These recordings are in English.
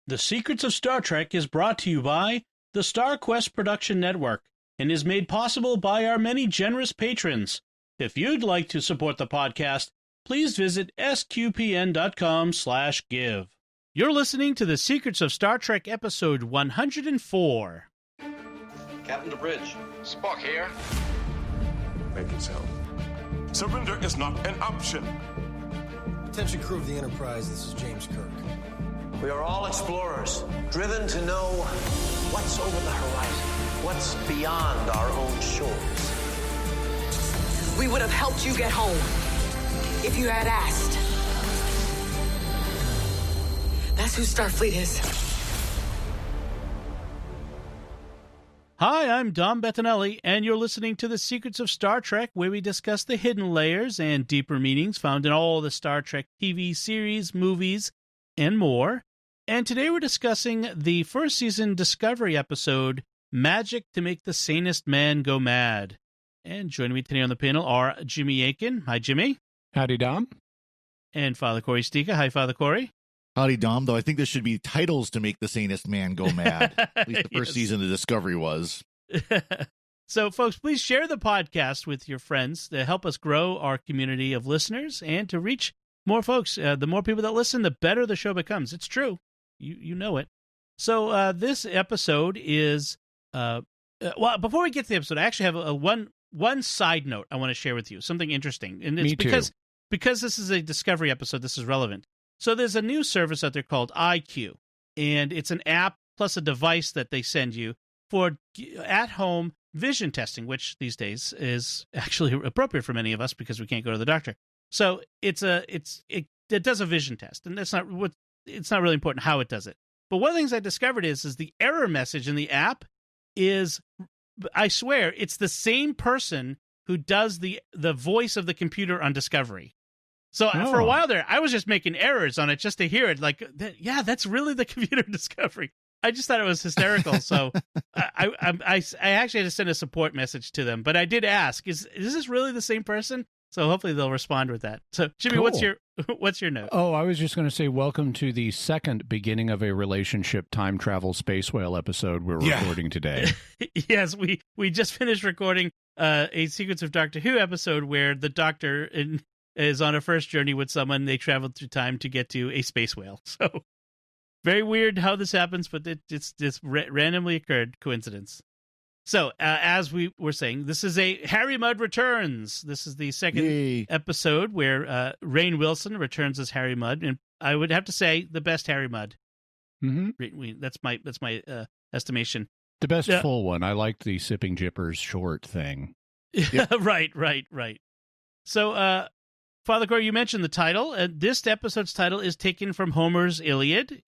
The Secrets of Star Trek is brought to you by the Star Quest Production Network and is made possible by our many generous patrons. If you'd like to support the podcast, please visit sqpn.com/give. You're listening to The Secrets of Star Trek episode 104. Captain to bridge. Spock here. Make it so. Surrender is not an option. Attention crew of the Enterprise, this is James Kirk. We are all explorers, driven to know what's over the horizon, what's beyond our own shores. We would have helped you get home if you had asked. That's who Starfleet is. Hi, I'm Dom Bettinelli, and you're listening to The Secrets of Star Trek, where we discuss the hidden layers and deeper meanings found in all the Star Trek TV series, movies, and more. And today we're discussing the first season Discovery episode, Magic to Make the Sanest Man Go Mad. And joining me today on the panel are Jimmy Akin. Hi, Jimmy. Howdy, Dom. And Father Cory Sticha. Hi, Father Cory. Howdy, Dom, though I think there should be titles to make the sanest man go mad. At least the first season of Discovery was. So, folks, please share the podcast with your friends to help us grow our community of listeners and to reach more folks. The more people that listen, the better the show becomes. It's true. You know it. So this episode is... well, before we get to the episode, I actually have one side note I want to share with you, something interesting. And it's because this is a Discovery episode, this is relevant. So there's a new service out there called IQ, and it's an app plus a device that they send you for at-home vision testing, which these days is actually appropriate for many of us because we can't go to the doctor. So it does a vision test, and it's not really important how it does it. But one of the things I discovered is the error message in the app is, I swear, it's the same person who does the voice of the computer on Discovery. So for a while there, I was just making errors on it just to hear it. Like, yeah, that's really the computer Discovery. I just thought it was hysterical. So I actually had to send a support message to them. But I did ask, is this really the same person? So hopefully they'll respond with that. So Jimmy, cool. what's your note? Oh, I was just going to say, welcome to the second beginning of a relationship time travel space whale episode we're recording today. Yes, we just finished recording a Secrets of Doctor Who episode where the Doctor is on a first journey with someone. They traveled through time to get to a space whale. So very weird how this happens, but it's randomly occurred coincidence. So, as we were saying, this is a Harry Mudd Returns. This is the second episode where Rainn Wilson returns as Harry Mudd, and I would have to say the best Harry Mudd. Mm-hmm. That's my estimation. The best full one. I liked the Sipping Jippers short thing. Yep. Right. So, Father Cory, you mentioned the title. This episode's title is taken from Homer's Iliad,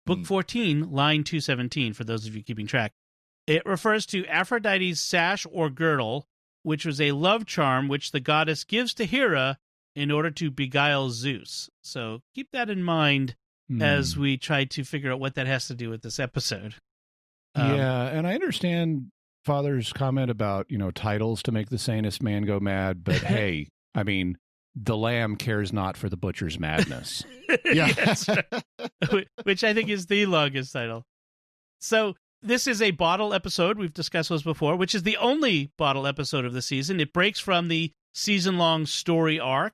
Book 14, line 217, for those of you keeping track. It refers to Aphrodite's sash or girdle, which was a love charm which the goddess gives to Hera in order to beguile Zeus. So keep that in mind as we try to figure out what that has to do with this episode. Yeah, and I understand Father's comment about, titles to make the sanest man go mad, but hey, I mean, the lamb cares not for the butcher's madness. Yes, which I think is the longest title. So this is a bottle episode. We've discussed those before, which is the only bottle episode of the season. It breaks from the season-long story arc,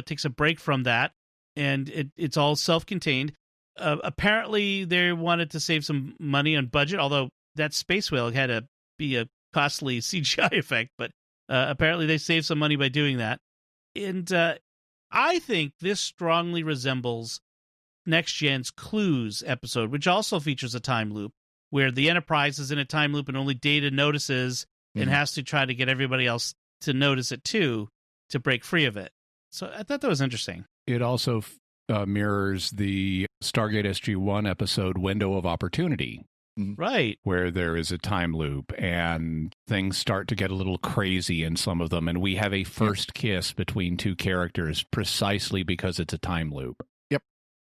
takes a break from that, and it's all self-contained. Apparently, they wanted to save some money on budget, although that space whale had to be a costly CGI effect, but apparently they saved some money by doing that. And I think this strongly resembles Next Gen's Clues episode, which also features a time loop, where the Enterprise is in a time loop and only Data notices and has to try to get everybody else to notice it too to break free of it. So I thought that was interesting. It also mirrors the Stargate SG-1 episode Window of Opportunity. Right. Where there is a time loop and things start to get a little crazy in some of them. And we have a first kiss between two characters precisely because it's a time loop. Yep.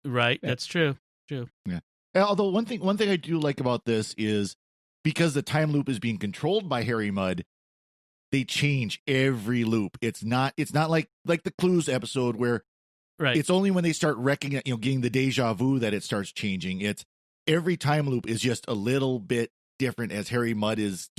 Right. That's true. Yeah. Although one thing I do like about this is because the time loop is being controlled by Harry Mudd, they change every loop. It's not like the Clues episode where Right. It's only when they start getting the deja vu that it starts changing. It's every time loop is just a little bit different as Harry Mudd is,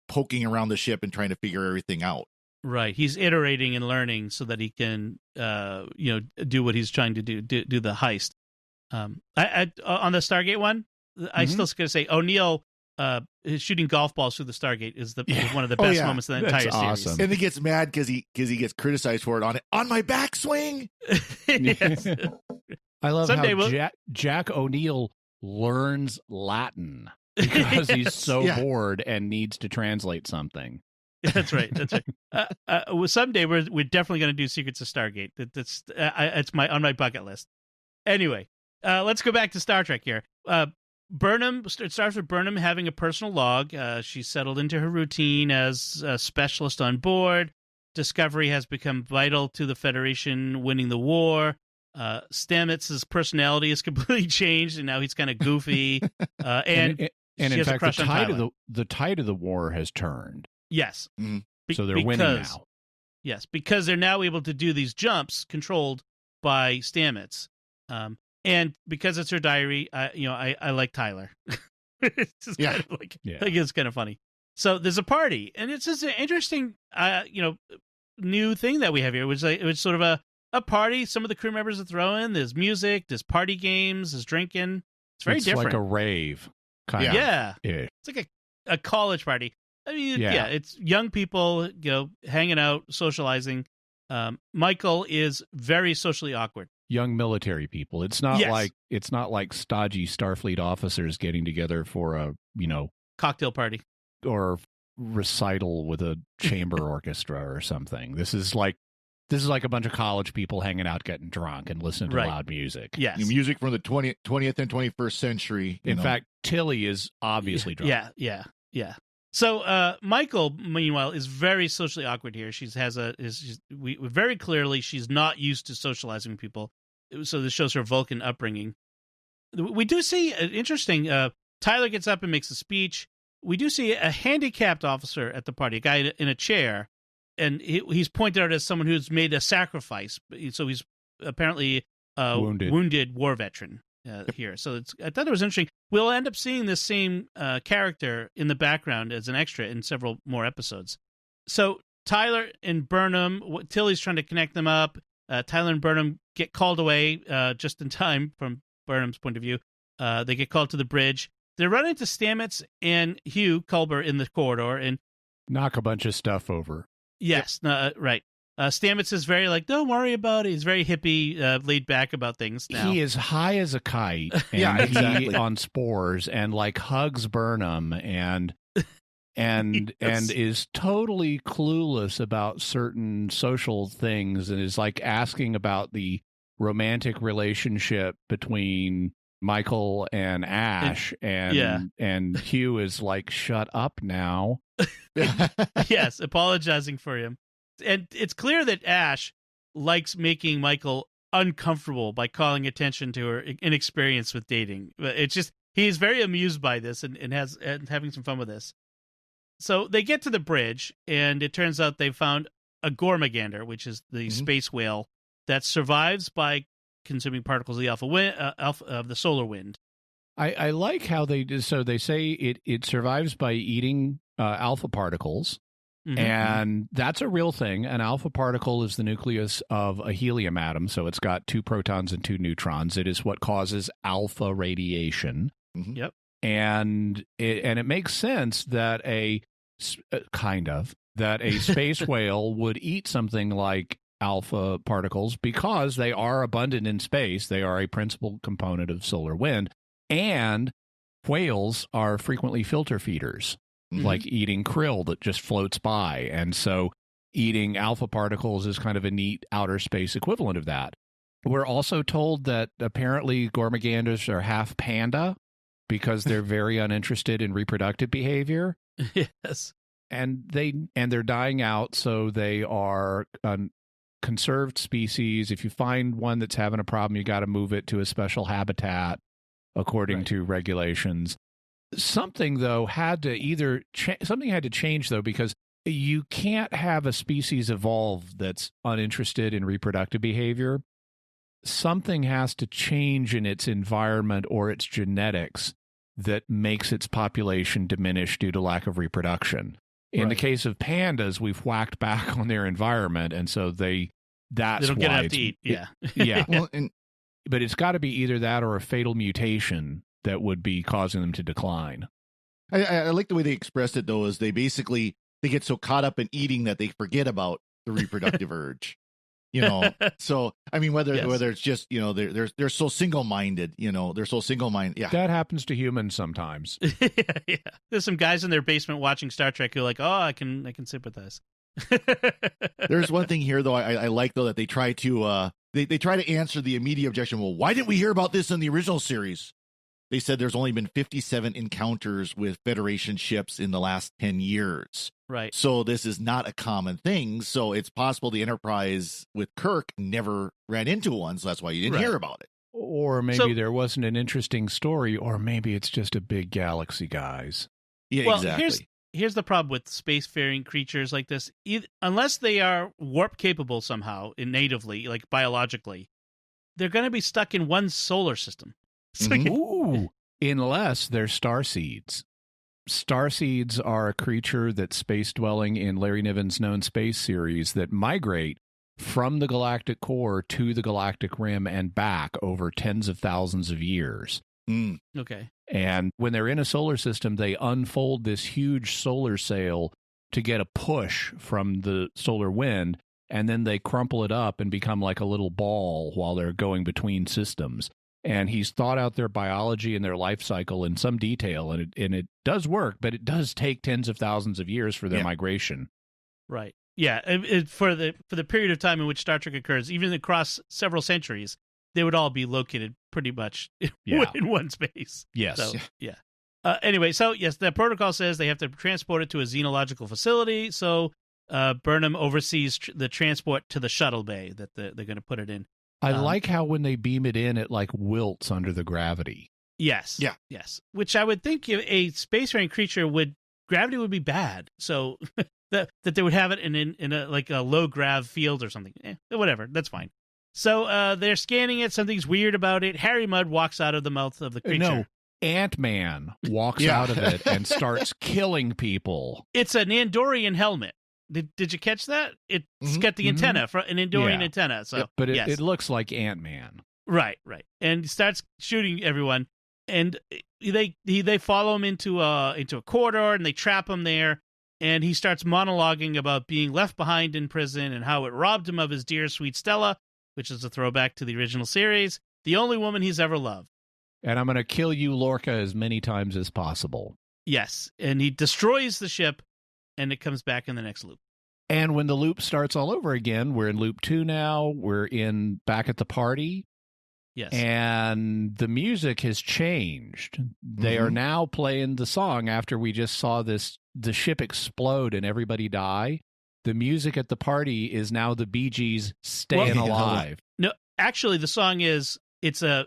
poking around the ship and trying to figure everything out. Right. He's iterating and learning so that he can, do what he's trying to do the heist. On the Stargate one, I still going to say O'Neill shooting golf balls through the Stargate is one of the best moments in the entire series. And he gets mad because he gets criticized for it on my backswing. Yes. I love how Jack O'Neill learns Latin because he's so bored and needs to translate something. That's right. That's right. Someday we're definitely going to do Secrets of Stargate. It's on my bucket list. Anyway, let's go back to Star Trek here. Burnham, it starts with Burnham having a personal log. She's settled into her routine as a specialist on board. Discovery has become vital to the Federation winning the war. Stamets' personality has completely changed, and now he's kind of goofy. And in fact, the tide of the war has turned. Yes. Mm-hmm. So they're winning now. Yes, because they're now able to do these jumps controlled by Stamets. And because it's her diary, I like Tyler. It's just kind of it's kind of funny. So there's a party, and it's just an interesting, new thing that we have here. It was sort of a party. Some of the crew members are throwing. There's music. There's party games. There's drinking. It's very different. It's like a rave, kind of. Yeah. It's like a college party. I mean, it's young people, hanging out, socializing. Michael is very socially awkward. Young military people. It's not like stodgy Starfleet officers getting together for a cocktail party or recital with a chamber orchestra or something. This is like a bunch of college people hanging out, getting drunk, and listening to loud music. Yes, music from the 20th and 21st century. In fact, Tilly is obviously drunk. Yeah. So Michael, meanwhile, is very socially awkward here. Very clearly she's not used to socializing with people. So this shows her Vulcan upbringing. We do see an interesting. Tyler gets up and makes a speech. We do see a handicapped officer at the party, a guy in a chair, and he's pointed out as someone who's made a sacrifice. So he's apparently a wounded war veteran here. So I thought it was interesting. We'll end up seeing this same character in the background as an extra in several more episodes. So Tyler and Burnham, Tilly's trying to connect them up. Tyler and Burnham get called away just in time from Burnham's point of view. They get called to the bridge. They run into Stamets and Hugh Culber in the corridor and knock a bunch of stuff over. Yes, right. Stamets is very don't worry about it. He's very hippie, laid back about things now. He is high as a kite and exactly. on spores and hugs Burnham and is totally clueless about certain social things and is asking about the romantic relationship between Michael and Ash and Hugh is shut up now. Yes, apologizing for him. And it's clear that Ash likes making Michael uncomfortable by calling attention to her inexperience with dating. It's just he's very amused by this and having some fun with this. So they get to the bridge, and it turns out they found a Gormagander, which is the space whale that survives by consuming particles of the of the solar wind. I like how they say it survives by eating alpha particles. Mm-hmm. And that's a real thing. An alpha particle is the nucleus of a helium atom, so it's got 2 protons and 2 neutrons. It is what causes alpha radiation. Mm-hmm. Yep. And it makes sense that a space whale would eat something like alpha particles because they are abundant in space. They are a principal component of solar wind, and whales are frequently filter feeders. Mm-hmm. Like eating krill that just floats by. And so eating alpha particles is kind of a neat outer space equivalent of that. We're also told that apparently Gormaganders are half panda because they're very uninterested in reproductive behavior. Yes. And they're dying out, so they are a conserved species. If you find one that's having a problem, you got to move it to a special habitat according to regulations. Something though had to change though, because you can't have a species evolve that's uninterested in reproductive behavior. something has to change in its environment or its genetics that makes its population diminish due to lack of reproduction. In the case of pandas, we've whacked back on their environment, and so they don't get enough to eat. Yeah. Well, But it's got to be either that or a fatal mutation that would be causing them to decline. I like the way they expressed it, though, is they get so caught up in eating that they forget about the reproductive urge. So I mean, whether it's just they're so single-minded, they're so single-minded. Yeah, that happens to humans sometimes. Yeah. There's some guys in their basement watching Star Trek who are like, oh, I can sympathize. There's one thing here, though. I like though that they try to they try to answer the immediate objection. Well, why didn't we hear about this in the original series? They said there's only been 57 encounters with Federation ships in the last 10 years. Right. So this is not a common thing. So it's possible the Enterprise with Kirk never ran into one. So that's why you didn't hear about it. Or maybe there wasn't an interesting story, or maybe it's just a big galaxy, guys. Yeah, exactly. Here's the problem with spacefaring creatures like this. Unless they are warp capable somehow, natively, like biologically, they're going to be stuck in one solar system. Ooh, unless they're starseeds. Starseeds are a creature that's space-dwelling in Larry Niven's Known Space series that migrate from the galactic core to the galactic rim and back over tens of thousands of years. Okay. And when they're in a solar system, they unfold this huge solar sail to get a push from the solar wind, and then they crumple it up and become like a little ball while they're going between systems. And he's thought out their biology and their life cycle in some detail, and it does work, but it does take tens of thousands of years for their migration. Right. Yeah. For the period of time in which Star Trek occurs, even across several centuries, they would all be located pretty much in one space. Yes. So, yeah. Anyway, so yes, the protocol says they have to transport it to a xenological facility. So Burnham oversees the transport to the shuttle bay that they're going to put it in. I like how when they beam it in, it like wilts under the gravity. Yes. Yeah. Yes. Which I would think a spacefaring creature gravity would be bad. So that they would have it in a like a low grav field or something. Whatever. That's fine. So they're scanning it. Something's weird about it. Harry Mudd walks out of the mouth of the creature. No, Ant-Man walks out of it and starts killing people. It's an Andorian helmet. Did you catch that? It's got the antenna, an Andorian antenna. So, but it looks like Ant-Man. Right. And he starts shooting everyone, and they follow him into a corridor, and they trap him there. And he starts monologuing about being left behind in prison and how it robbed him of his dear sweet Stella, which is a throwback to the original series, the only woman he's ever loved. And I'm going to kill you, Lorca, as many times as possible. Yes, and he destroys the ship, and it comes back in the next loop. And when the loop starts all over again, we're in loop 2 now. We're back at the party. Yes. And the music has changed. They are now playing the song after we just saw the ship explode and everybody die. The music at the party is now the Bee Gees' Staying Alive. No, actually, the song it's a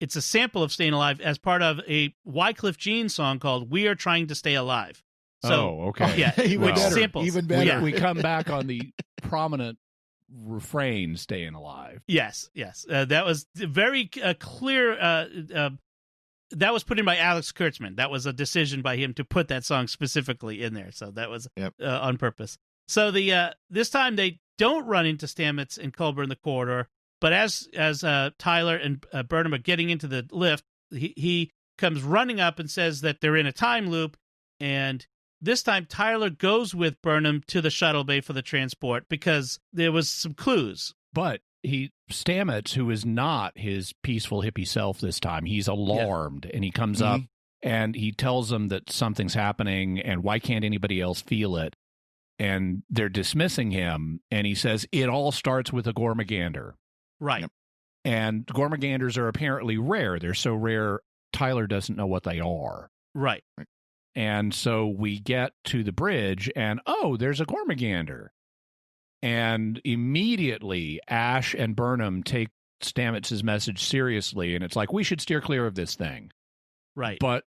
sample of Staying Alive as part of a Wycliffe Jean song called We Are Trying to Stay Alive. So, okay. Yeah, even better. We come back on the prominent refrain, Staying Alive. Yes. That was very clear. That was put in by Alex Kurtzman. That was a decision by him to put that song specifically in there. So that was on purpose. So this time they don't run into Stamets and Culber in the corridor, but as Tyler and Burnham are getting into the lift, he comes running up and says that they're in a time loop, and this time, Tyler goes with Burnham to the shuttle bay for the transport because there was some clues. But Stamets, who is not his peaceful hippie self this time, he's alarmed, and he comes up and he tells them that something's happening and why can't anybody else feel it? And they're dismissing him, and he says, it all starts with a Gormagander. Right. Yep. And Gormaganders are apparently rare. They're so rare, Tyler doesn't know what they are. Right. And so we get to the bridge, and there's a Gormagander. And immediately, Ash and Burnham take Stamets' message seriously, and it's like, we should steer clear of this thing. Right. But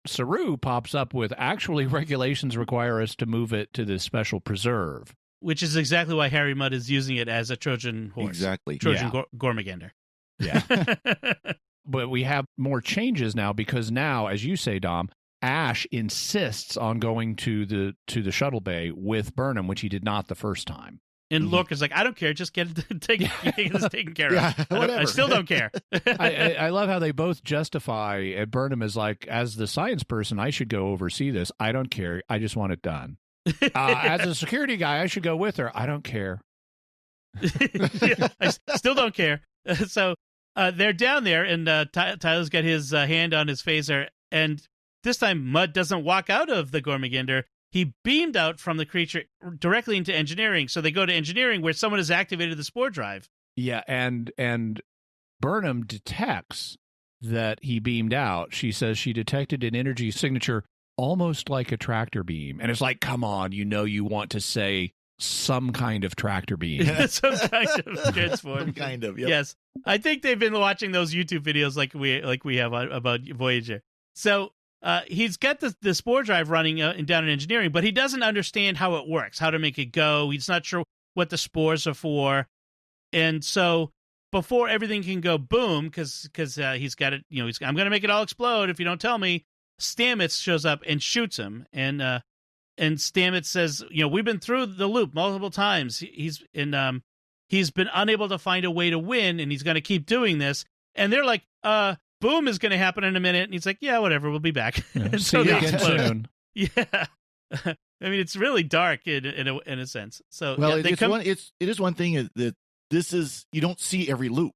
Saru pops up with, actually, regulations require us to move it to this special preserve. which is exactly why Harry Mudd is using it as a Trojan horse. Exactly. Trojan Gormagander. Yeah. But we have more changes now because now, as you say, Dom, Ash insists on going to the shuttle bay with Burnham, which he did not the first time. And Lorca's like, I don't care, just get it taken care of. Yeah, I still don't care. I love how they both justify, Burnham is like, as the science person, I should go oversee this. I don't care. I just want it done. As a security guy, I should go with her. I don't care. Yeah, I still don't care. So they're down there, and Tyler's got his hand on his phaser, and this time Mudd doesn't walk out of the Gormagander. He beamed out from the creature directly into engineering. So they go to engineering where someone has activated the spore drive. Yeah, and Burnham detects that he beamed out. She says she detected an energy signature almost like a tractor beam. And it's like, come on, you want to say some kind of tractor beam. Some kind of transport. Some kind of, yep. Yes. I think they've been watching those YouTube videos like we have about Voyager. So he's got the spore drive running down in engineering, but he doesn't understand how it works, how to make it go. He's not sure what the spores are for. And so before everything can go boom, because he's got it, I'm going to make it all explode if you don't tell me, Stamets shows up and shoots him. And Stamets says, we've been through the loop multiple times. He's been unable to find a way to win, and he's going to keep doing this. And they're like, boom is going to happen in a minute. And he's like, yeah, whatever, we'll be back. Yeah, see you again soon. Yeah. I mean, it's really dark in a sense. So, well, yeah, it is one thing that this is, you don't see every loop.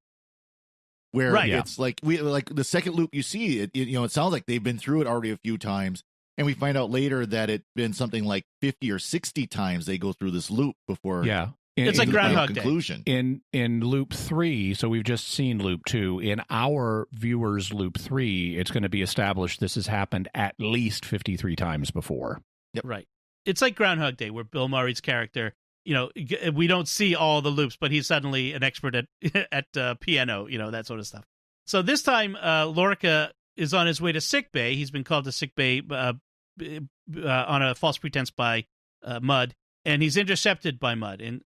Where it's like the second loop you see, it sounds like they've been through it already a few times. And we find out later that it's been something like 50 or 60 times they go through this loop before. Yeah. It's like Groundhog Day. Conclusion. In loop 3, so we've just seen loop 2. In our viewers' loop 3, it's going to be established this has happened at least 53 times before. Yep. Right. It's like Groundhog Day, where Bill Murray's character, we don't see all the loops, but he's suddenly an expert at piano, that sort of stuff. So this time, Lorca is on his way to sickbay. He's been called to sickbay on a false pretense by Mudd, and he's intercepted by Mudd. And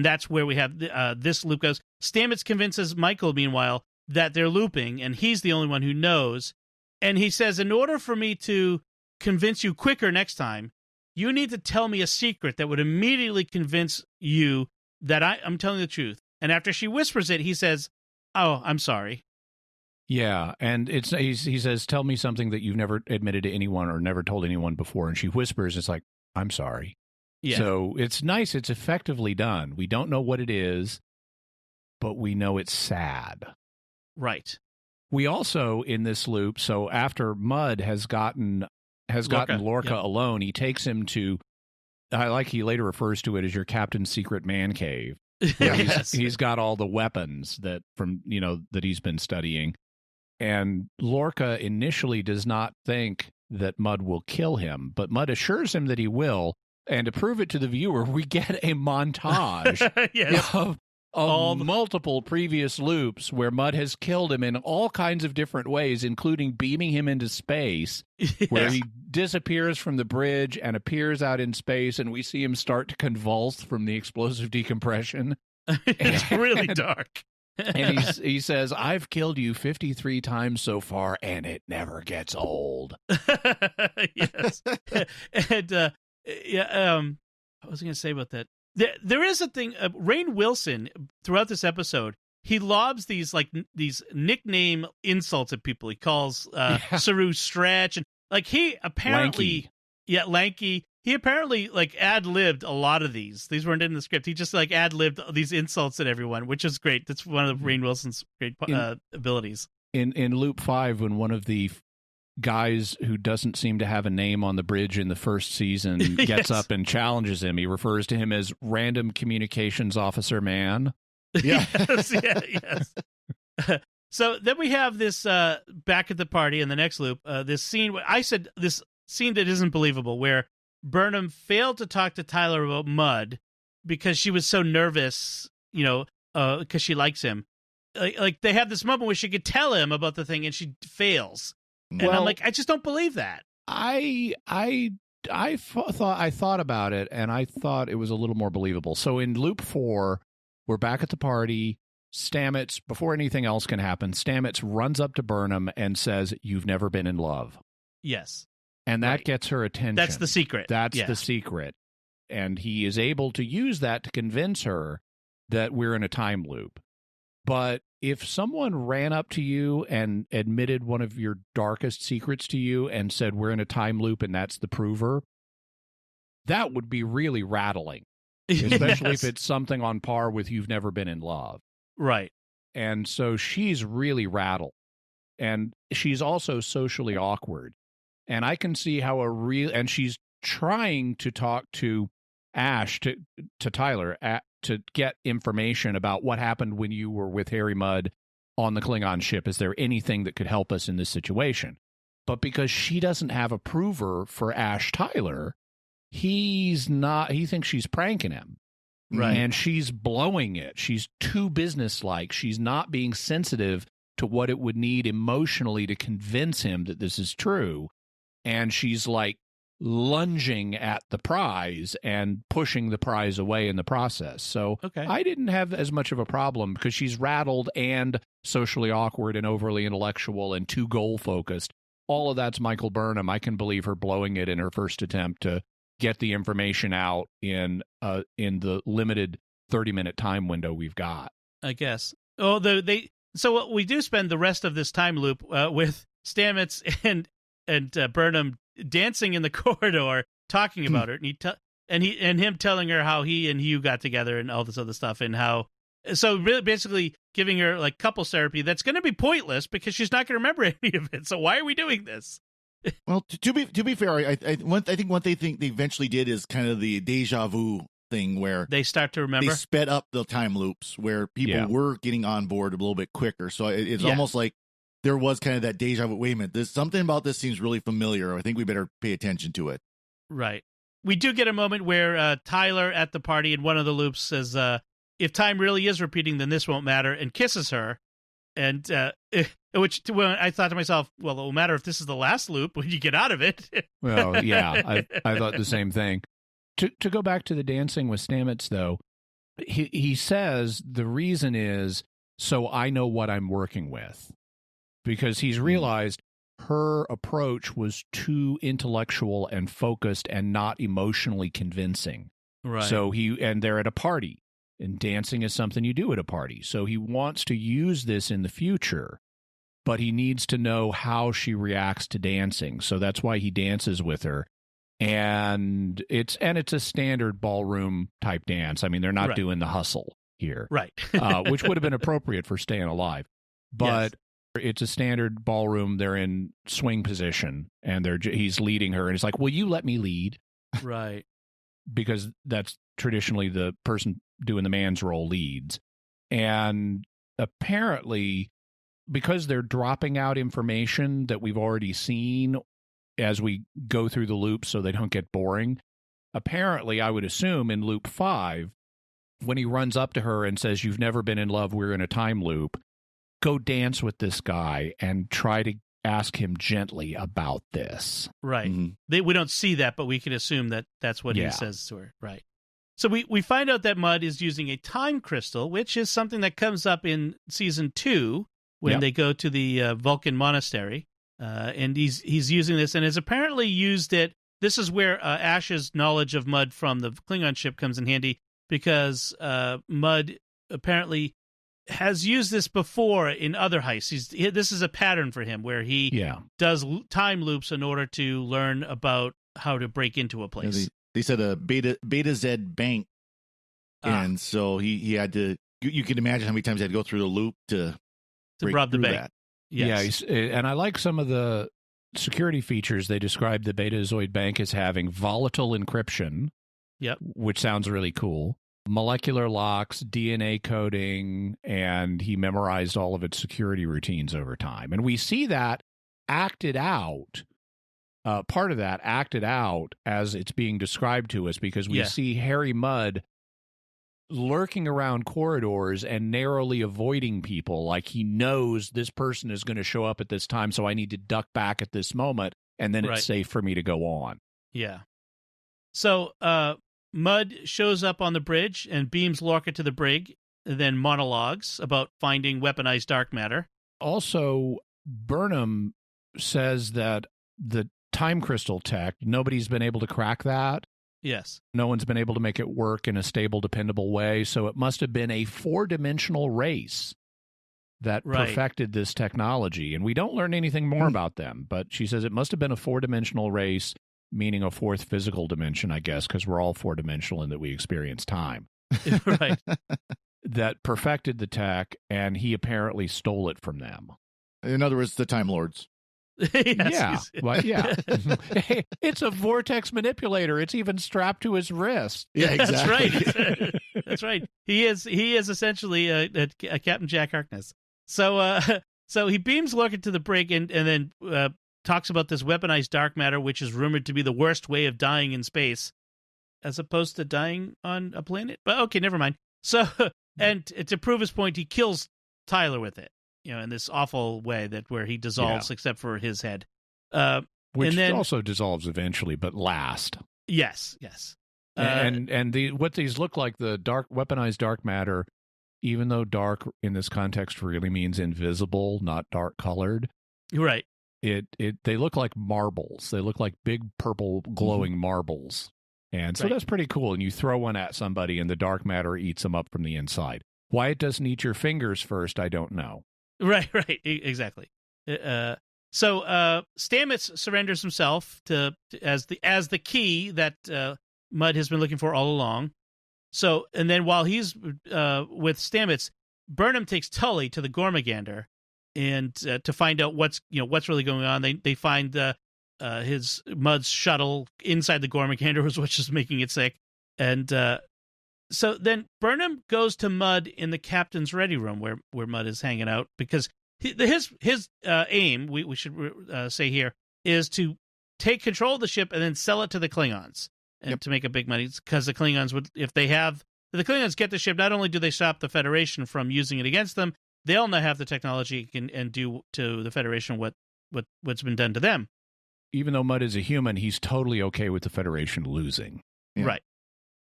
that's where we have this loop goes. Stamets convinces Michael, meanwhile, that they're looping, and he's the only one who knows. And he says, in order for me to convince you quicker next time, you need to tell me a secret that would immediately convince you that I'm telling the truth. And after she whispers it, he says, oh, I'm sorry. Yeah, and he says, tell me something that you've never admitted to anyone or never told anyone before. And she whispers, it's like, I'm sorry. Yeah. So it's nice. It's effectively done. We don't know what it is, but we know it's sad. Right. We also, in this loop, so after Mudd has gotten Lorca alone, he takes him to, he later refers to it as your Captain's secret man cave. Yes. He's got all the weapons that he's been studying. And Lorca initially does not think that Mudd will kill him, but Mudd assures him that he will. And to prove it to the viewer, we get a montage of multiple previous loops where Mudd has killed him in all kinds of different ways, including beaming him into space, where he disappears from the bridge and appears out in space, and we see him start to convulse from the explosive decompression. It's really dark. And he says, I've killed you 53 times so far, and it never gets old. Yes. And what was I going to say about that? There is a thing. Rainn Wilson, throughout this episode, he lobs these nickname insults at people. He calls Saru Stretch, and he apparently lanky. He apparently ad-libbed a lot of these. These weren't in the script. He just ad-libbed these insults at everyone, which is great. That's one of Rainn Wilson's great abilities. In loop 5, when one of the guys who doesn't seem to have a name on the bridge in the first season gets up and challenges him, he refers to him as Random Communications Officer Man. Yeah. Yes. So then we have this back at the party in the next loop, this scene. I said this scene that isn't believable, where Burnham failed to talk to Tyler about Mudd because she was so nervous, because she likes him. They have this moment where she could tell him about the thing and she fails. And I'm like, I just don't believe that. I I thought about it, and I thought it was a little more believable. So in loop 4, we're back at the party. Stamets, before anything else can happen, Stamets runs up to Burnham and says, "You've never been in love." Yes. And that gets her attention. That's the secret. That's the secret. And he is able to use that to convince her that we're in a time loop. But if someone ran up to you and admitted one of your darkest secrets to you and said, "We're in a time loop and that's the prover," that would be really rattling, especially if it's something on par with "You've never been in love." Right. And so she's really rattled. And she's also socially awkward. And I can see how and she's trying to talk to Ash, to Tyler, to get information about what happened when you were with Harry Mudd on the Klingon ship. Is there anything that could help us in this situation? But because she doesn't have a prover for Ash Tyler, he thinks she's pranking him. Right. And she's blowing it. She's too businesslike. She's not being sensitive to what it would need emotionally to convince him that this is true. And she's like lunging at the prize and pushing the prize away in the process. So I didn't have as much of a problem because she's rattled and socially awkward and overly intellectual and too goal focused. All of that's Michael Burnham. I can believe her blowing it in her first attempt to get the information out in the limited 30-minute time window we've got, I guess. So we do spend the rest of this time loop with Stamets and Burnham dancing in the corridor, talking about her, and him telling her how he and Hugh got together and all this other stuff, and how really basically giving her like couples therapy that's going to be pointless because she's not going to remember any of it. So why are we doing this? Well, to be fair, I think what they think they eventually did is kind of the deja vu thing where they start to remember. They sped up the time loops where people were getting on board a little bit quicker. So it's almost like there was kind of that deja vu. Wait a minute, something about this seems really familiar. I think we better pay attention to it. Right. We do get a moment where Tyler at the party in one of the loops says, "If time really is repeating, then this won't matter," and kisses her. And when I thought to myself, well, it will matter if this is the last loop when you get out of it. Well, yeah, I thought the same thing. To go back to the dancing with Stamets, though, he says the reason is so I know what I'm working with, because he's realized her approach was too intellectual and focused and not emotionally convincing. Right. So and they're at a party. And dancing is something you do at a party. So he wants to use this in the future, but he needs to know how she reacts to dancing. So that's why he dances with her. And it's a standard ballroom type dance. I mean, they're not doing the hustle here. Right. Which would have been appropriate for Staying Alive. But it's a standard ballroom. They're in swing position and he's leading her. And it's like, will you let me lead? Right. Because that's traditionally the person doing the man's role leads. And apparently, because they're dropping out information that we've already seen as we go through the loops so they don't get boring, apparently, I would assume in loop 5, when he runs up to her and says, "You've never been in love, we're in a time loop," go dance with this guy and try to ask him gently about this. Right. Mm-hmm. We don't see that, but we can assume that that's what he says to her. Right. So we find out that Mudd is using a time crystal, which is something that comes up in season 2 when they go to the Vulcan monastery. And he's using this and has apparently used it. This is where Ash's knowledge of Mudd from the Klingon ship comes in handy, because Mudd apparently has used this before in other heists. This is a pattern for him where he does time loops in order to learn about how to break into a place. They said a Beta Z bank, and so he had to. You can imagine how many times he had to go through the loop to rob the bank. That. Yes. Yeah, and I like some of the security features they described the Betazoid bank as having: volatile encryption, which sounds really cool, molecular locks, DNA coding, and he memorized all of its security routines over time. And we see that acted out. Part of that acted out as it's being described to us, because we see Harry Mudd lurking around corridors and narrowly avoiding people, like he knows this person is going to show up at this time, so I need to duck back at this moment, and then it's safe for me to go on. Yeah. So Mudd shows up on the bridge and beams Lorca to the brig, and then monologues about finding weaponized dark matter. Also, Burnham says that the time crystal tech, nobody's been able to crack that. Yes. No one's been able to make it work in a stable, dependable way. So it must have been a 4-dimensional race that perfected this technology. And we don't learn anything more about them. But she says it must have been a 4-dimensional race, meaning a fourth physical dimension, I guess, because we're all 4-dimensional in that we experience time. Right. That perfected the tech, and he apparently stole it from them. In other words, the Time Lords. Yes, yeah. Hey, it's a vortex manipulator. It's even strapped to his wrist. Yeah, exactly. That's right. That's right. He is essentially a Captain Jack Harkness. So so he beams Lorca to the brig and then talks about this weaponized dark matter, which is rumored to be the worst way of dying in space, as opposed to dying on a planet. But okay, never mind. So, and to prove his point, he kills Tyler with it, in this awful way where he dissolves except for his head. Which and then, also dissolves eventually, but last. Yes. And what these look like, the weaponized dark matter, even though dark in this context really means invisible, not dark colored. Right. They look like marbles. They look like big purple glowing marbles. And so that's pretty cool. And you throw one at somebody and the dark matter eats them up from the inside. Why it doesn't eat your fingers first, I don't know. Right. Exactly. So Stamets surrenders himself as the key that Mudd has been looking for all along. So, and then while he's with Stamets, Burnham takes Tully to the Gormagander and to find out what's really going on. They find his Mudd's shuttle inside the Gormagander, which is making it sick. And so then Burnham goes to Mudd in the captain's ready room where Mudd is hanging out, because his aim, we should say here, is to take control of the ship and then sell it to the Klingons and to make a big money, because the Klingons would, if the Klingons get the ship, not only do they stop the Federation from using it against them, they all now have the technology and do to the Federation what's been done to them. Even though Mudd is a human, he's totally okay with the Federation losing. Yeah. Right.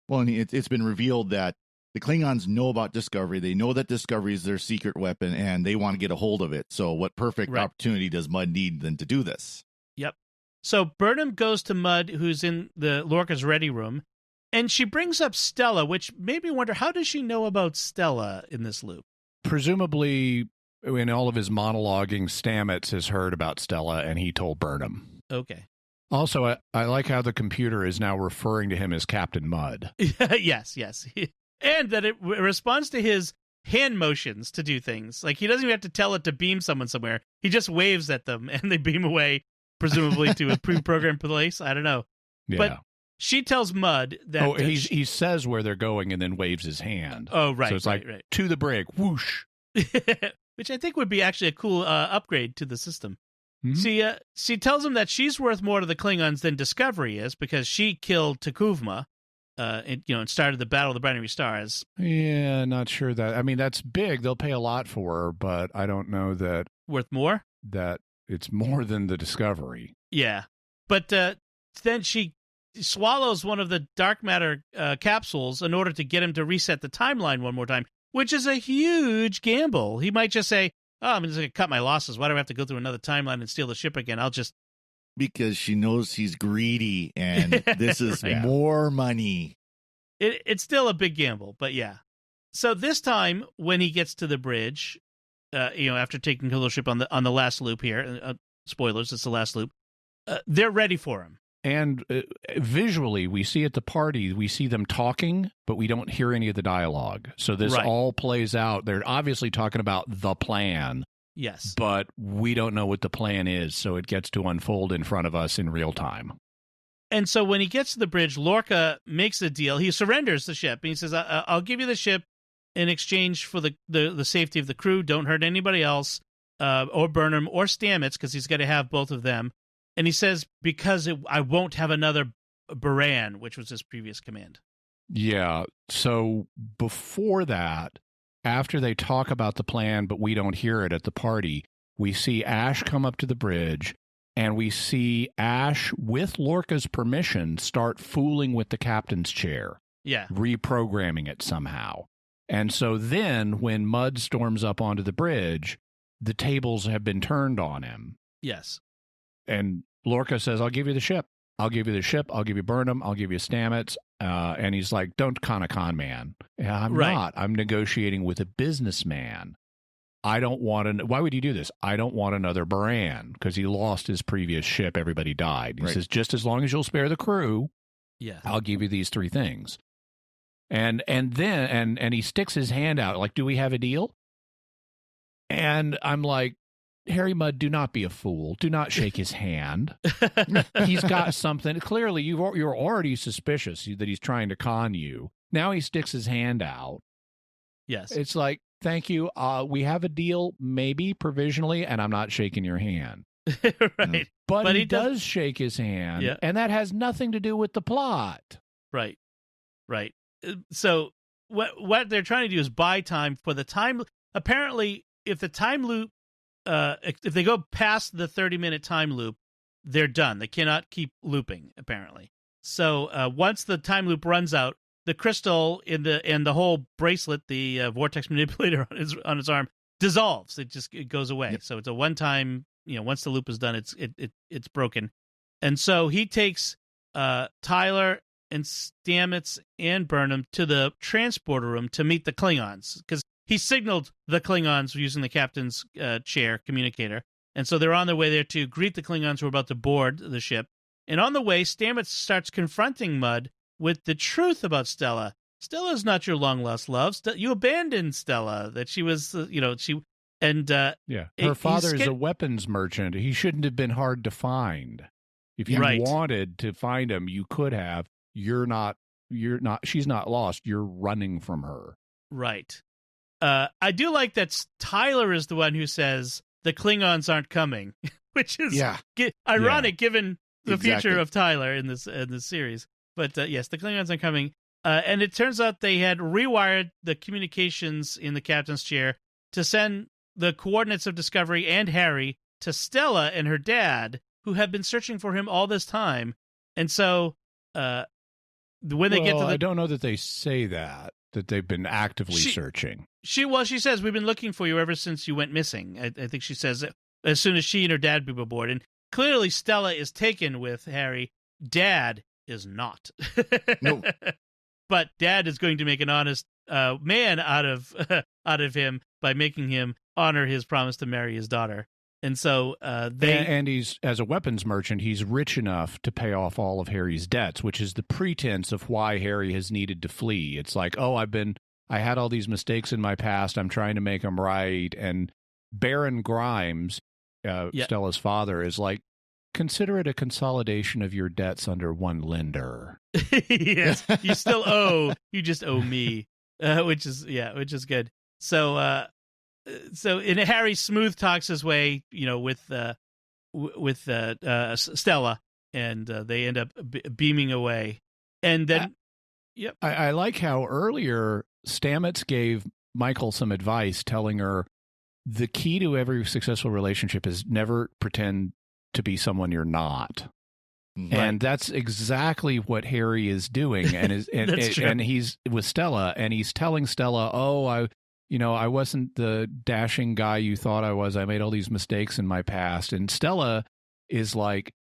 Well, and it's been revealed that the Klingons know about Discovery. They know that Discovery is their secret weapon, and they want to get a hold of it. So what perfect opportunity does Mudd need then to do this? Yep. So Burnham goes to Mudd, who's in the Lorca's ready room, and she brings up Stella, which made me wonder, how does she know about Stella in this loop? Presumably, in all of his monologuing, Stamets has heard about Stella, and he told Burnham. Okay. Also, I like how the computer is now referring to him as Captain Mudd. Yes. And that it responds to his hand motions to do things. Like, he doesn't even have to tell it to beam someone somewhere. He just waves at them, and they beam away, presumably to a pre-programmed place. I don't know. Yeah. But she tells Mudd that... he says where they're going and then waves his hand. Oh, right. So it's like, to the brig, whoosh. Which I think would be actually a cool upgrade to the system. Mm-hmm. She tells him that she's worth more to the Klingons than Discovery is, because she killed Takuvma, and started the Battle of the Binary Stars. Yeah, not sure that. I mean, that's big. They'll pay a lot for her, but I don't know that Worth more? That it's more than the Discovery. Yeah, but then she swallows one of the dark matter capsules in order to get him to reset the timeline one more time, which is a huge gamble. He might just say, I'm just going to cut my losses. Why do I have to go through another timeline and steal the ship again? I'll just... Because she knows he's greedy, and this is more money. It's still a big gamble, but yeah. So this time, when he gets to the bridge, after taking control of the ship on the last loop here, spoilers, it's the last loop, they're ready for him. And visually, we see at the party, we see them talking, but we don't hear any of the dialogue. So this all plays out. They're obviously talking about the plan. Yes. But we don't know what the plan is, so it gets to unfold in front of us in real time. And so when he gets to the bridge, Lorca makes a deal. He surrenders the ship, and he says, I'll give you the ship in exchange for the safety of the crew. Don't hurt anybody else, or Burnham, or Stamets, because he's got to have both of them. And he says, because I won't have another Baran, which was his previous command. Yeah. So before that, after they talk about the plan, but we don't hear it at the party, we see Ash come up to the bridge, and we see Ash, with Lorca's permission, start fooling with the captain's chair. Yeah. Reprogramming it somehow. And so then when Mudd storms up onto the bridge, the tables have been turned on him. Yes. And Lorca says, I'll give you the ship. I'll give you the ship. I'll give you Burnham. I'll give you Stamets. And he's like, don't con a con man. I'm not. I'm negotiating with a businessman. I don't want to. Why would you do this? I don't want another Baran, because he lost his previous ship. Everybody died. He says, just as long as you'll spare the crew, I'll give you these three things. And then he sticks his hand out like, do we have a deal? And I'm like, Harry Mudd, do not be a fool. Do not shake his hand. He's got something. Clearly, you're already suspicious that he's trying to con you. Now he sticks his hand out. Yes. It's like, thank you. We have a deal, maybe provisionally, and I'm not shaking your hand. Right. But he does shake his hand, and that has nothing to do with the plot. Right. Right. So what they're trying to do is buy time for the time. Apparently, if the time loop, if they go past the 30-minute time loop, they're done. They cannot keep looping, apparently. So once the time loop runs out, the crystal in the whole bracelet, the vortex manipulator on his arm, dissolves. It goes away. Yep. So it's a one-time. Once the loop is done, it's broken. And so he takes Tyler and Stamets and Burnham to the transporter room to meet the Klingons, because he signaled the Klingons using the captain's chair communicator. And so they're on their way there to greet the Klingons who are about to board the ship. And on the way, Stamets starts confronting Mudd with the truth about Stella. Stella's not your long-lost love. You abandoned Stella, that she was, she... And her father is a weapons merchant. He shouldn't have been hard to find. If you wanted to find him, you could have. You're not. She's not lost. You're running from her. Right. I do like that Tyler is the one who says the Klingons aren't coming, which is ironic given the future of Tyler in this series. But yes, the Klingons aren't coming. And it turns out they had rewired the communications in the captain's chair to send the coordinates of Discovery and Harry to Stella and her dad, who have been searching for him all this time. And so when they get to I don't know that they say that they've been actively searching. She says, we've been looking for you ever since you went missing. I think she says as soon as she and her dad move aboard. And clearly Stella is taken with Harry. Dad is not. No. But Dad is going to make an honest man out of him by making him honor his promise to marry his daughter. And so and he's, as a weapons merchant, he's rich enough to pay off all of Harry's debts, which is the pretense of why Harry has needed to flee. It's like, I had all these mistakes in my past. I'm trying to make them right. And Baron Grimes, Stella's father, is like, consider it a consolidation of your debts under one lender. Yes, you still owe. You just owe me, which is good. So in Harry smooth talks his way, with Stella, and they end up beaming away. And then, I like how earlier Stamets gave Michael some advice, telling her the key to every successful relationship is never pretend to be someone you're not. Right. And that's exactly what Harry is doing. And and he's with Stella, and he's telling Stella, I wasn't the dashing guy you thought I was. I made all these mistakes in my past. And Stella is like,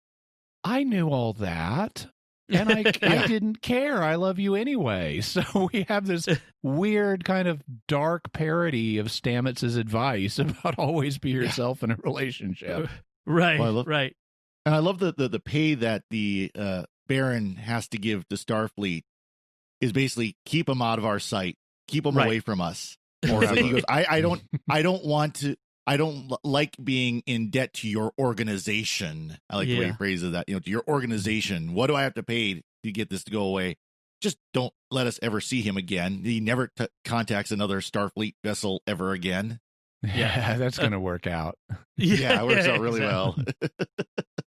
I knew all that, and I didn't care. I love you anyway. So we have this weird kind of dark parody of Stamets' advice about always be yourself in a relationship. Right, right. And I love the pay that the Baron has to give to Starfleet is basically keep them out of our sight, keep them away from us. Or he goes, I don't like being in debt to your organization. I like the way he phrases that. To your organization. What do I have to pay to get this to go away? Just don't let us ever see him again. He never contacts another Starfleet vessel ever again. Yeah, that's going to work out. Yeah, it works out really well.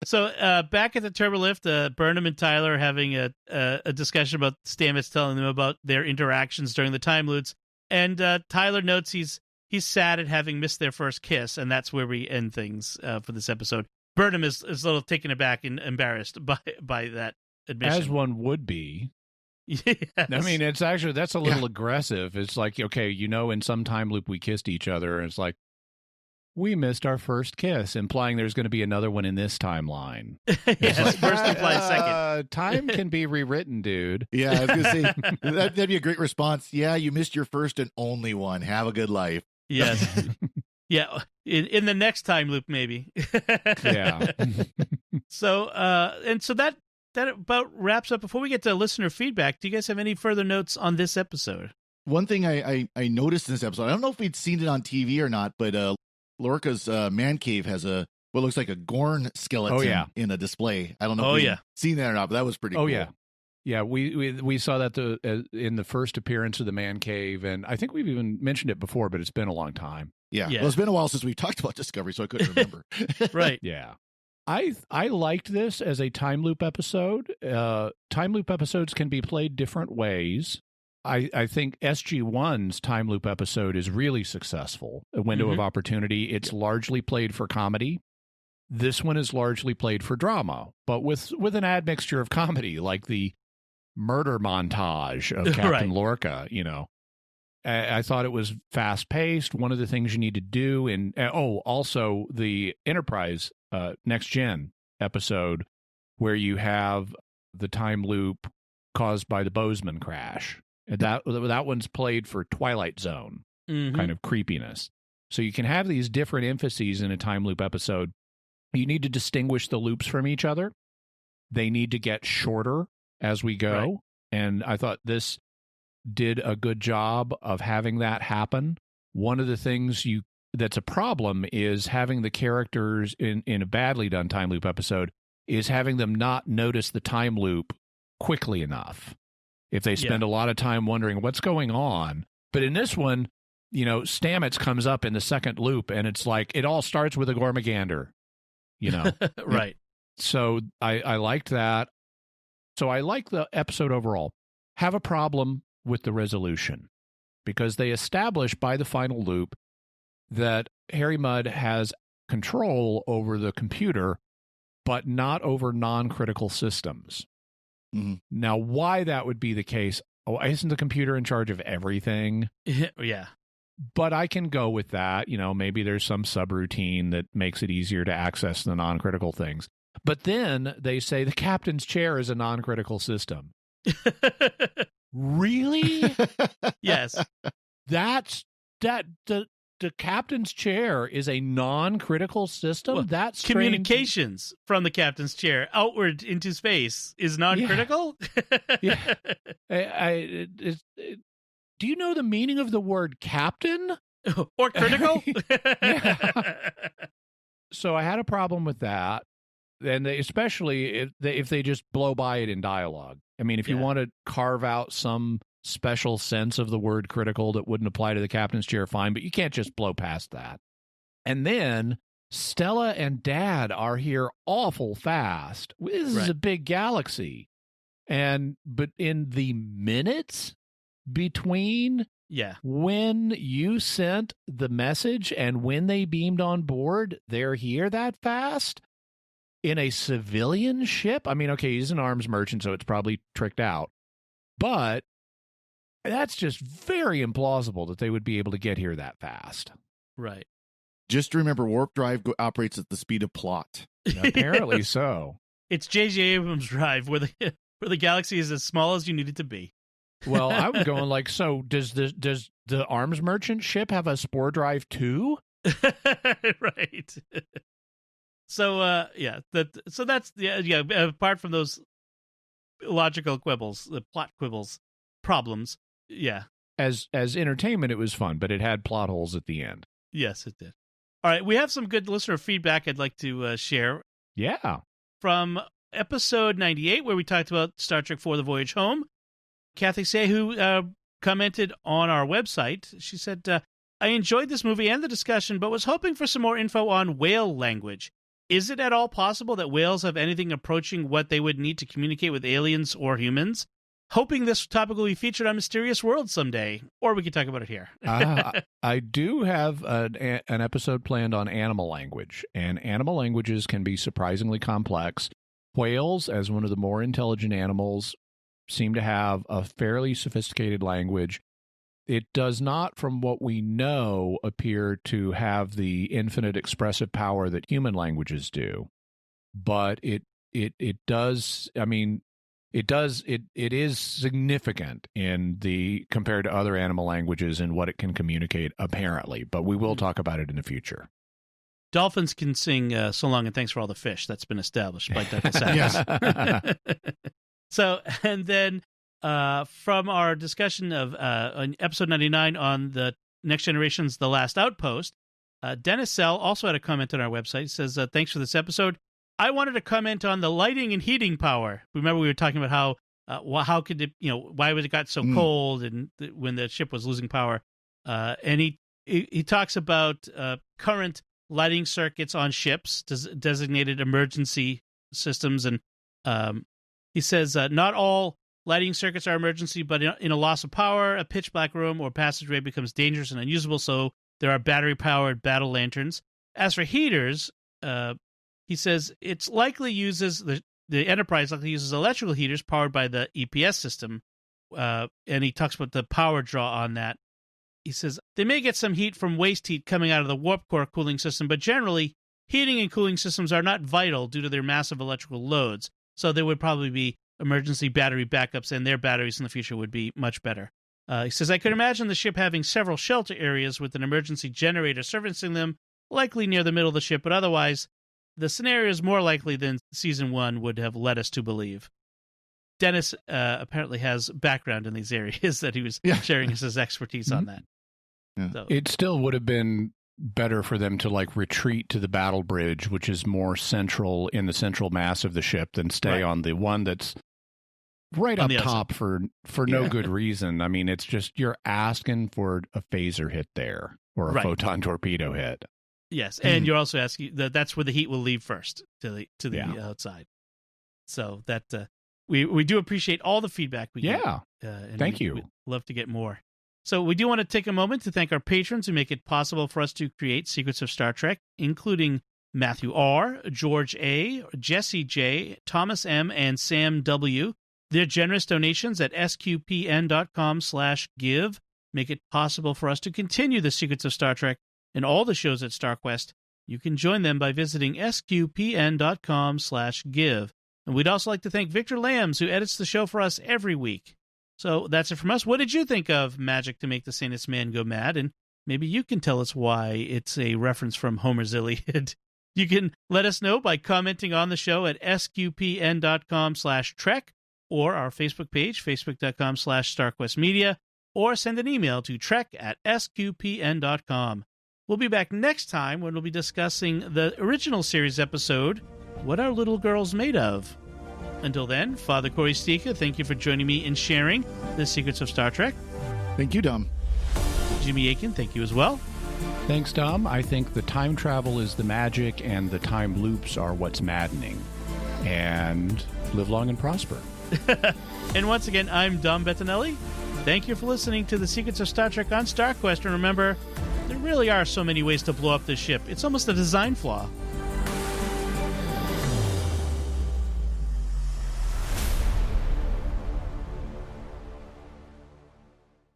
So back at the turbolift, Burnham and Tyler are having a discussion about Stamets telling them about their interactions during the time loops. And Tyler notes he's sad at having missed their first kiss, and that's where we end things for this episode. Burnham is a little taken aback and embarrassed by that admission. As one would be. Yes. I mean, it's actually, that's a little aggressive. It's like, okay, in some time loop we kissed each other, and it's like, we missed our first kiss, implying there's going to be another one in this timeline. Yes, like, first implies second. Time can be rewritten, dude. Yeah, I was going to say, that'd be a great response. Yeah, you missed your first and only one. Have a good life. Yes. Yeah, in the next time loop, maybe. Yeah. So that about wraps up. Before we get to listener feedback, do you guys have any further notes on this episode? One thing I noticed in this episode, I don't know if we'd seen it on TV or not, but Lorca's man cave has what looks like a Gorn skeleton in a display. I don't know if you've seen that or not, but that was pretty cool. Yeah. Yeah, we saw that in the first appearance of the man cave, and I think we've even mentioned it before, but it's been a long time. Yeah. Well, it's been a while since we've talked about Discovery, so I couldn't remember. Right. Yeah. I liked this as a time loop episode. Time loop episodes can be played different ways. I think SG-1's time loop episode is really successful. A window of opportunity. It's largely played for comedy. This one is largely played for drama, but with an admixture of comedy, like the murder montage of Captain Lorca, I thought it was fast-paced. One of the things you need to do also the Enterprise Next Gen episode where you have the time loop caused by the Bozeman crash. That one's played for Twilight Zone kind of creepiness. So you can have these different emphases in a time loop episode. You need to distinguish the loops from each other. They need to get shorter as we go. Right. And I thought this did a good job of having that happen. One of the things that's a problem is having the characters in a badly done time loop episode is having them not notice the time loop quickly enough. If they spend a lot of time wondering what's going on. But in this one, Stamets comes up in the second loop, and it's like it all starts with a Gormagander, Right. So I liked that. So I like the episode overall. Have a problem with the resolution because they establish by the final loop that Harry Mudd has control over the computer, but not over non-critical systems. Mm-hmm. Now, why that would be the case, isn't the computer in charge of everything? Yeah. But I can go with that. Maybe there's some subroutine that makes it easier to access the non-critical things. But then they say the captain's chair is a non-critical system. Really? Yes. The captain's chair is a non-critical system? Well, that's communications from the captain's chair outward into space is non-critical? Yeah. Do you know the meaning of the word captain? Or critical? So I had a problem with that. And especially if they just blow by it in dialogue. I mean, if you want to carve out some special sense of the word critical that wouldn't apply to the captain's chair, fine, but you can't just blow past that. And then Stella and Dad are here awful fast. This is a big galaxy. But in the minutes between when you sent the message and when they beamed on board, they're here that fast? In a civilian ship? I mean, okay, he's an arms merchant, so it's probably tricked out. But that's just very implausible that they would be able to get here that fast. Right. Just remember, warp drive operates at the speed of plot. Apparently so. It's J.J. Abrams' drive, where the galaxy is as small as you need it to be. Well, I'm going so does the arms merchant ship have a spore drive too? Right. So that's apart from those logical quibbles, the plot quibbles, problems, As entertainment, it was fun, but it had plot holes at the end. Yes, it did. All right, we have some good listener feedback I'd like to share. Yeah. From episode 98, where we talked about Star Trek IV: The Voyage Home, Kathy Sehu commented on our website. She said, I enjoyed this movie and the discussion, but was hoping for some more info on whale language. Is it at all possible that whales have anything approaching what they would need to communicate with aliens or humans? hoping this topic will be featured on Mysterious World someday, or we could talk about it here. I do have an episode planned on animal language, and animal languages can be surprisingly complex. Whales, as one of the more intelligent animals, seem to have a fairly sophisticated language. It does not, from what we know, appear to have the infinite expressive power that human languages do. But it does, I mean, it is significant in the, compared to other animal languages and what it can communicate, apparently. But we will talk about it in the future. Dolphins can sing So Long and Thanks for All the Fish. That's been established by Douglas Adams. So, and then from our discussion of on episode 99 on the Next Generation's The Last Outpost, Dennis Sell also had a comment on our website. He says, thanks for this episode. I wanted to comment on the lighting and heating power. Remember we were talking about how could it, why was it got so cold and when the ship was losing power. And he talks about current lighting circuits on ships, designated emergency systems. And he says, not all lighting circuits are emergency, but in a loss of power, a pitch black room or passageway becomes dangerous and unusable. So there are battery-powered battle lanterns. As for heaters, he says it's likely uses the Enterprise likely uses electrical heaters powered by the EPS system, and he talks about the power draw on that. He says they may get some heat from waste heat coming out of the warp core cooling system, but generally heating and cooling systems are not vital due to their massive electrical loads. So there would probably be emergency battery backups, and their batteries in the future would be much better. He says I could imagine the ship having several shelter areas with an emergency generator servicing them, likely near the middle of the ship, but otherwise the scenario is more likely than Season 1 would have led us to believe. Dennis apparently has background in these areas that he was sharing his expertise on that. Yeah. So. It still would have been better for them to retreat to the battle bridge, which is more central in the central mass of the ship, than stay on the one that's right up top for no good reason. I mean, it's just you're asking for a phaser hit there or a photon torpedo hit. Yes, and you're also asking that's where the heat will leave first to the outside. So that we do appreciate all the feedback we get. And thank you. We'd love to get more. So we do want to take a moment to thank our patrons who make it possible for us to create Secrets of Star Trek, including Matthew R., George A., Jesse J., Thomas M., and Sam W. Their generous donations at sqpn.com/give make it possible for us to continue the Secrets of Star Trek and all the shows at StarQuest. You can join them by visiting sqpn.com/give. And we'd also like to thank Victor Lambs, who edits the show for us every week. So that's it from us. What did you think of Magic to Make the Sanest Man Go Mad? And maybe you can tell us why it's a reference from Homer's Iliad. You can let us know by commenting on the show at sqpn.com/trek or our Facebook page, facebook.com/StarQuestMedia, or send an email to trek@sqpn.com. We'll be back next time when we'll be discussing the original series episode, What Are Little Girls Made Of? Until then, Father Cory Sticha, thank you for joining me in sharing the Secrets of Star Trek. Thank you, Dom. Jimmy Akin, thank you as well. Thanks, Dom. I think the time travel is the magic and the time loops are what's maddening. And live long and prosper. And once again, I'm Dom Bettinelli. Thank you for listening to the Secrets of Star Trek on StarQuest. And remember, there really are so many ways to blow up this ship. It's almost a design flaw.